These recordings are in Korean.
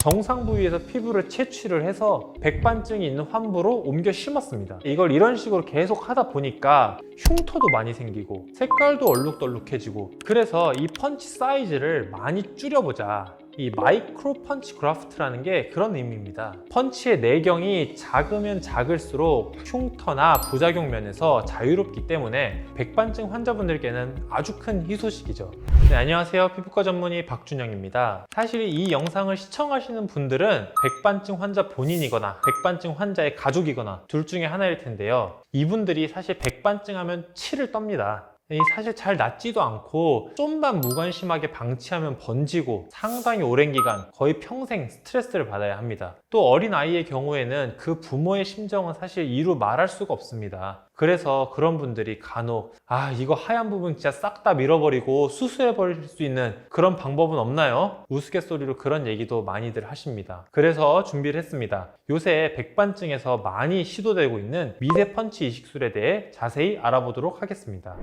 정상 부위에서 피부를 채취를 해서 백반증이 있는 환부로 옮겨 심었습니다. 이걸 이런 식으로 계속 하다 보니까 흉터도 많이 생기고 색깔도 얼룩덜룩해지고, 그래서 이 펀치 사이즈를 많이 줄여보자, 이 마이크로 펀치 그라프트라는 게 그런 의미입니다. 펀치의 내경이 작으면 작을수록 흉터나 부작용 면에서 자유롭기 때문에 백반증 환자분들께는 아주 큰 희소식이죠. 네, 안녕하세요. 피부과 전문의 박준영입니다. 사실 이 영상을 시청하시는 분들은 백반증 환자 본인이거나 백반증 환자의 가족이거나 둘 중에 하나일 텐데요. 이분들이 사실 백반증 하면 치를 떱니다. 사실 잘 낫지도 않고 좀만 무관심하게 방치하면 번지고 상당히 오랜 기간, 거의 평생 스트레스를 받아야 합니다. 또 어린 아이의 경우에는 그 부모의 심정은 사실 이루 말할 수가 없습니다. 그래서 그런 분들이 간혹 이거 하얀 부분 진짜 싹 다 밀어버리고 수술해버릴 수 있는 그런 방법은 없나요? 우스갯소리로 그런 얘기도 많이들 하십니다. 그래서 준비를 했습니다. 요새 백반증에서 많이 시도되고 있는 미세 펀치 이식술에 대해 자세히 알아보도록 하겠습니다.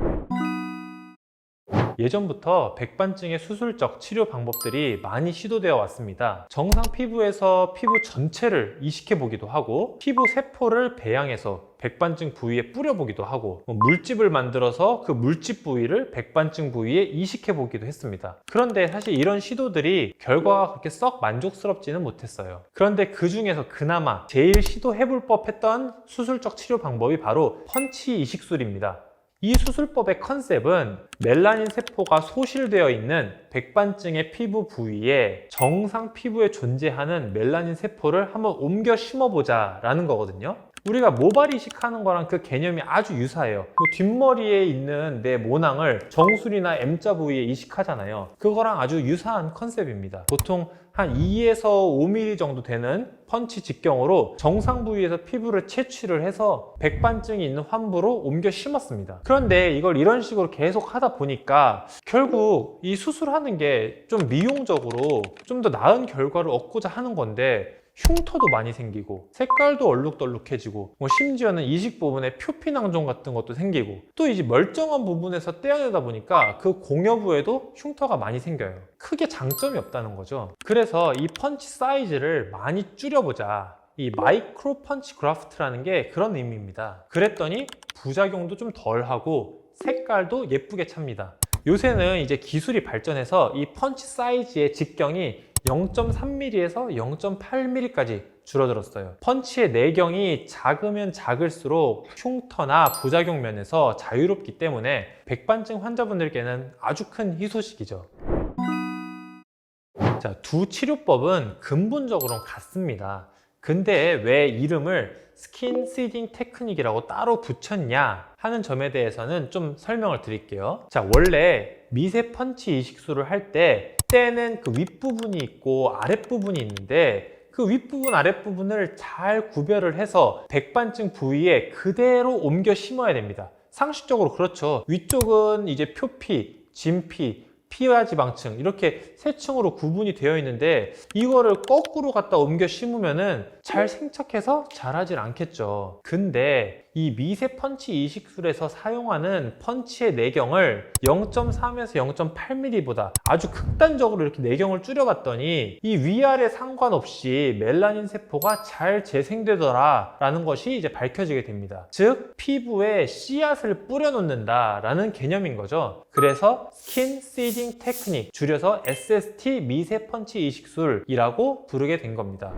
예전부터 백반증의 수술적 치료 방법들이 많이 시도되어 왔습니다. 정상 피부에서 피부 전체를 이식해 보기도 하고, 피부 세포를 배양해서 백반증 부위에 뿌려보기도 하고, 물집을 만들어서 그 물집 부위를 백반증 부위에 이식해 보기도 했습니다. 그런데 사실 이런 시도들이 결과가 그렇게 썩 만족스럽지는 못했어요. 그런데 그 중에서 그나마 제일 시도해볼 법했던 수술적 치료 방법이 바로 펀치 이식술입니다. 이 수술법의 컨셉은 멜라닌 세포가 소실되어 있는 백반증의 피부 부위에 정상 피부에 존재하는 멜라닌 세포를 한번 옮겨 심어보자 라는 거거든요. 우리가 모발 이식하는 거랑 그 개념이 아주 유사해요. 뒷머리에 있는 내 모낭을 정수리나 M자 부위에 이식하잖아요. 그거랑 아주 유사한 컨셉입니다. 보통 한 2에서 5mm 정도 되는 펀치 직경으로 정상 부위에서 피부를 채취를 해서 백반증이 있는 환부로 옮겨 심었습니다. 그런데 이걸 이런 식으로 계속 하다 보니까 결국 이 수술하는 게 좀 미용적으로 좀 더 나은 결과를 얻고자 하는 건데, 흉터도 많이 생기고 색깔도 얼룩덜룩해지고, 심지어는 이식 부분에 표피낭종 같은 것도 생기고, 또 이제 멀쩡한 부분에서 떼어내다 보니까 그 공여부에도 흉터가 많이 생겨요. 크게 장점이 없다는 거죠. 그래서 이 펀치 사이즈를 많이 줄여보자, 이 마이크로 펀치 그라프트라는 게 그런 의미입니다. 그랬더니 부작용도 좀 덜하고 색깔도 예쁘게 찹니다. 요새는 이제 기술이 발전해서 이 펀치 사이즈의 직경이 0.3mm에서 0.8mm까지 줄어들었어요. 펀치의 내경이 작으면 작을수록 흉터나 부작용 면에서 자유롭기 때문에 백반증 환자분들께는 아주 큰 희소식이죠. 자, 두 치료법은 근본적으로는 같습니다. 근데 왜 이름을 스킨 시딩 테크닉이라고 따로 붙였냐 하는 점에 대해서는 좀 설명을 드릴게요. 자, 원래 미세 펀치 이식술을 할 때 떼는 그 윗부분이 있고 아랫부분이 있는데, 그 윗부분 아랫부분을 잘 구별을 해서 백반증 부위에 그대로 옮겨 심어야 됩니다. 상식적으로 그렇죠. 위쪽은 이제 표피, 진피, 피하지방층 이렇게 세 층으로 구분이 되어 있는데, 이거를 거꾸로 갖다 옮겨 심으면은 잘 생착해서 자라질 않겠죠. 근데 이 미세 펀치 이식술에서 사용하는 펀치의 내경을 0.3에서 0.8mm보다 아주 극단적으로 이렇게 내경을 줄여봤더니 이 위아래 상관없이 멜라닌 세포가 잘 재생되더라 라는 것이 이제 밝혀지게 됩니다. 즉 피부에 씨앗을 뿌려놓는다 라는 개념인 거죠. 그래서 스킨 시딩 테크닉, 줄여서 SST 미세 펀치 이식술이라고 부르게 된 겁니다.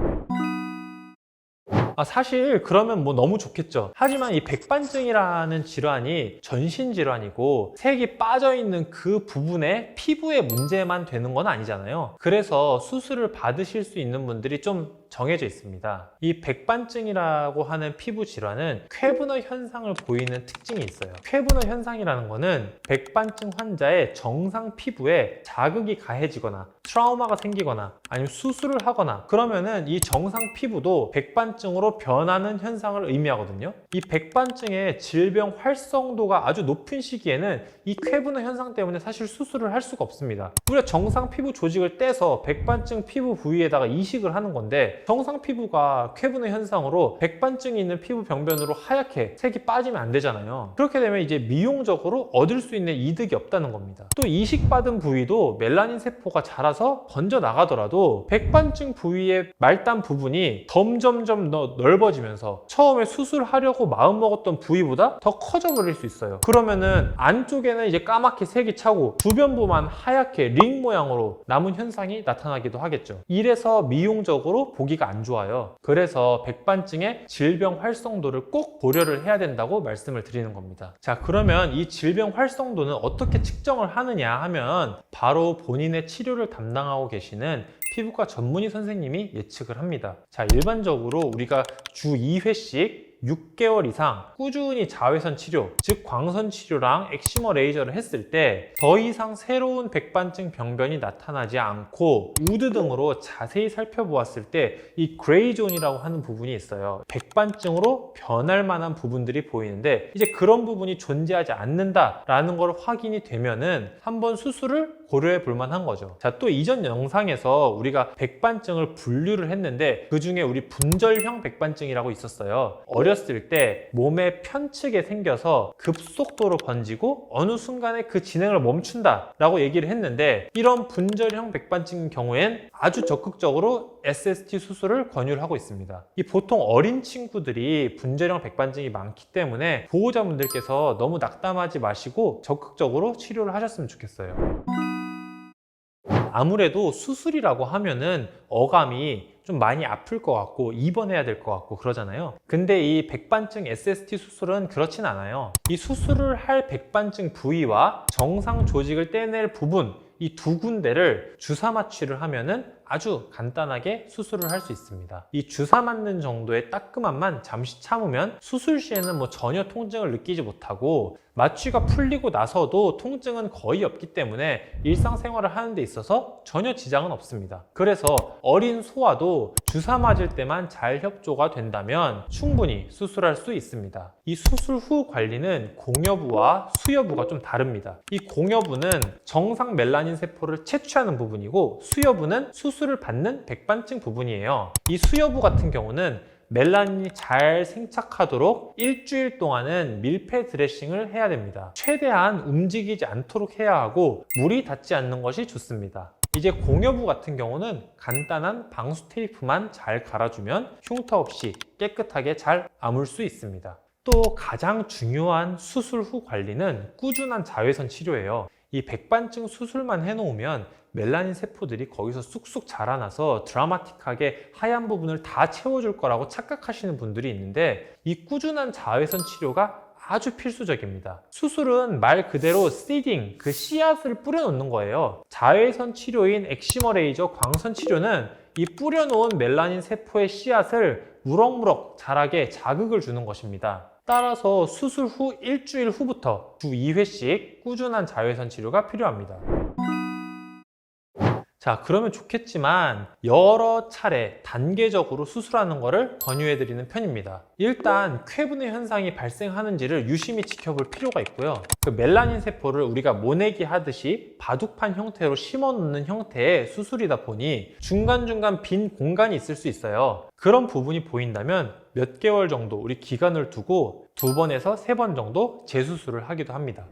사실 그러면 너무 좋겠죠. 하지만 이 백반증이라는 질환이 전신 질환이고 색이 빠져있는 그 부분에 피부에 문제만 되는 건 아니잖아요. 그래서 수술을 받으실 수 있는 분들이 좀 정해져 있습니다. 이 백반증이라고 하는 피부 질환은 쾌분화 현상을 보이는 특징이 있어요. 쾌분화 현상이라는 거는 백반증 환자의 정상 피부에 자극이 가해지거나 트라우마가 생기거나 아니면 수술을 하거나 그러면은 이 정상 피부도 백반증으로 점차적으로 변하는 현상을 의미하거든요. 이 백반증의 질병 활성도가 아주 높은 시기에는 이 쾌분의 현상 때문에 사실 수술을 할 수가 없습니다. 우리가 정상 피부 조직을 떼서 백반증 피부 부위에다가 이식을 하는 건데, 정상 피부가 쾌분의 현상으로 백반증이 있는 피부 병변으로 하얗게 색이 빠지면 안 되잖아요. 그렇게 되면 이제 미용적으로 얻을 수 있는 이득이 없다는 겁니다. 또 이식받은 부위도 멜라닌 세포가 자라서 번져 나가더라도 백반증 부위의 말단 부분이 점점점 넓어지면서 처음에 수술하려고 마음먹었던 부위보다 더 커져 버릴 수 있어요. 그러면은 안쪽에는 이제 까맣게 색이 차고 주변부만 하얗게 링 모양으로 남은 현상이 나타나기도 하겠죠. 이래서 미용적으로 보기가 안 좋아요. 그래서 백반증의 질병 활성도를 꼭 고려를 해야 된다고 말씀을 드리는 겁니다. 자, 그러면 이 질병 활성도는 어떻게 측정을 하느냐 하면 바로 본인의 치료를 담당하고 계시는 피부과 전문의 선생님이 예측을 합니다. 자, 일반적으로 우리가 주 2회씩 6개월 이상 꾸준히 자외선 치료, 즉 광선 치료랑 엑시머 레이저를 했을 때 더 이상 새로운 백반증 병변이 나타나지 않고 우드 등으로 자세히 살펴보았을 때 이 그레이 존이라고 하는 부분이 있어요. 백반증으로 변할 만한 부분들이 보이는데 이제 그런 부분이 존재하지 않는다라는 걸 확인이 되면은 한번 수술을 고려해 볼 만한 거죠. 자, 또 이전 영상에서 우리가 백반증을 분류를 했는데 그 중에 우리 분절형 백반증이라고 있었어요. 어렸을 때 몸의 편측에 생겨서 급속도로 번지고 어느 순간에 그 진행을 멈춘다 라고 얘기를 했는데, 이런 분절형 백반증 경우엔 아주 적극적으로 SST 수술을 권유를 하고 있습니다. 이 보통 어린 친구들이 분절형 백반증이 많기 때문에 보호자분들께서 너무 낙담하지 마시고 적극적으로 치료를 하셨으면 좋겠어요. 아무래도 수술이라고 하면은 어감이 좀 많이 아플 것 같고 입원해야 될 것 같고 그러잖아요. 근데 이 백반증 SST 수술은 그렇진 않아요. 이 수술을 할 백반증 부위와 정상 조직을 떼낼 부분, 이 두 군데를 주사 마취를 하면은 아주 간단하게 수술을 할 수 있습니다. 이 주사 맞는 정도의 따끔함만 잠시 참으면 수술 시에는 뭐 전혀 통증을 느끼지 못하고 마취가 풀리고 나서도 통증은 거의 없기 때문에 일상생활을 하는 데 있어서 전혀 지장은 없습니다. 그래서 어린 소아도 주사 맞을 때만 잘 협조가 된다면 충분히 수술할 수 있습니다. 이 수술 후 관리는 공여부와 수여부가 좀 다릅니다. 이 공여부는 정상 멜라닌 세포를 채취하는 부분이고 수여부는 수술을 받는 백반증 부분이에요. 이 수여부 같은 경우는 멜라닌이 잘 생착하도록 일주일 동안은 밀폐 드레싱을 해야 됩니다. 최대한 움직이지 않도록 해야 하고 물이 닿지 않는 것이 좋습니다. 이제 공여부 같은 경우는 간단한 방수 테이프만 잘 갈아주면 흉터 없이 깨끗하게 잘 아물 수 있습니다. 또 가장 중요한 수술 후 관리는 꾸준한 자외선 치료예요. 이 백반증 수술만 해놓으면 멜라닌 세포들이 거기서 쑥쑥 자라나서 드라마틱하게 하얀 부분을 다 채워줄 거라고 착각하시는 분들이 있는데, 이 꾸준한 자외선 치료가 아주 필수적입니다. 수술은 말 그대로 시딩, 그 씨앗을 뿌려놓는 거예요. 자외선 치료인 엑시머 레이저 광선 치료는 이 뿌려놓은 멜라닌 세포의 씨앗을 무럭무럭 자라게 자극을 주는 것입니다. 따라서 수술 후 일주일 후부터 주 2회씩 꾸준한 자외선 치료가 필요합니다. 자, 그러면 좋겠지만 여러 차례 단계적으로 수술하는 것을 권유해드리는 편입니다. 일단 쾌분의 현상이 발생하는지를 유심히 지켜볼 필요가 있고요. 그 멜라닌 세포를 우리가 모내기 하듯이 바둑판 형태로 심어놓는 형태의 수술이다 보니 중간중간 빈 공간이 있을 수 있어요. 그런 부분이 보인다면 몇 개월 정도 우리 기간을 두고 2번에서 3번 정도 재수술을 하기도 합니다.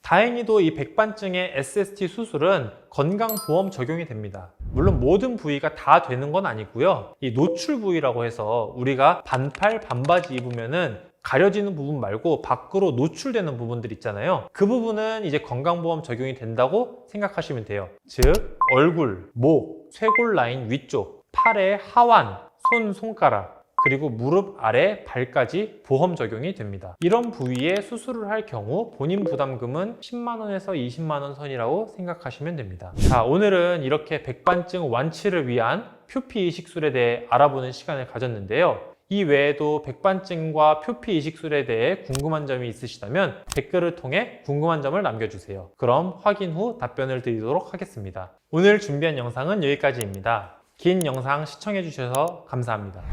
다행히도 이 백반증의 SST 수술은 건강보험 적용이 됩니다. 물론 모든 부위가 다 되는 건 아니고요. 이 노출 부위라고 해서 우리가 반팔, 반바지 입으면은 가려지는 부분 말고 밖으로 노출되는 부분들 있잖아요. 그 부분은 이제 건강보험 적용이 된다고 생각하시면 돼요. 즉, 얼굴, 목, 쇄골 라인 위쪽, 팔의 하완, 손, 손가락, 그리고 무릎 아래 발까지 보험 적용이 됩니다. 이런 부위에 수술을 할 경우 본인 부담금은 10만 원에서 20만 원 선이라고 생각하시면 됩니다. 자, 오늘은 이렇게 백반증 완치를 위한 표피 이식술에 대해 알아보는 시간을 가졌는데요. 이 외에도 백반증과 표피 이식술에 대해 궁금한 점이 있으시다면 댓글을 통해 궁금한 점을 남겨주세요. 그럼 확인 후 답변을 드리도록 하겠습니다. 오늘 준비한 영상은 여기까지입니다. 긴 영상 시청해 주셔서 감사합니다.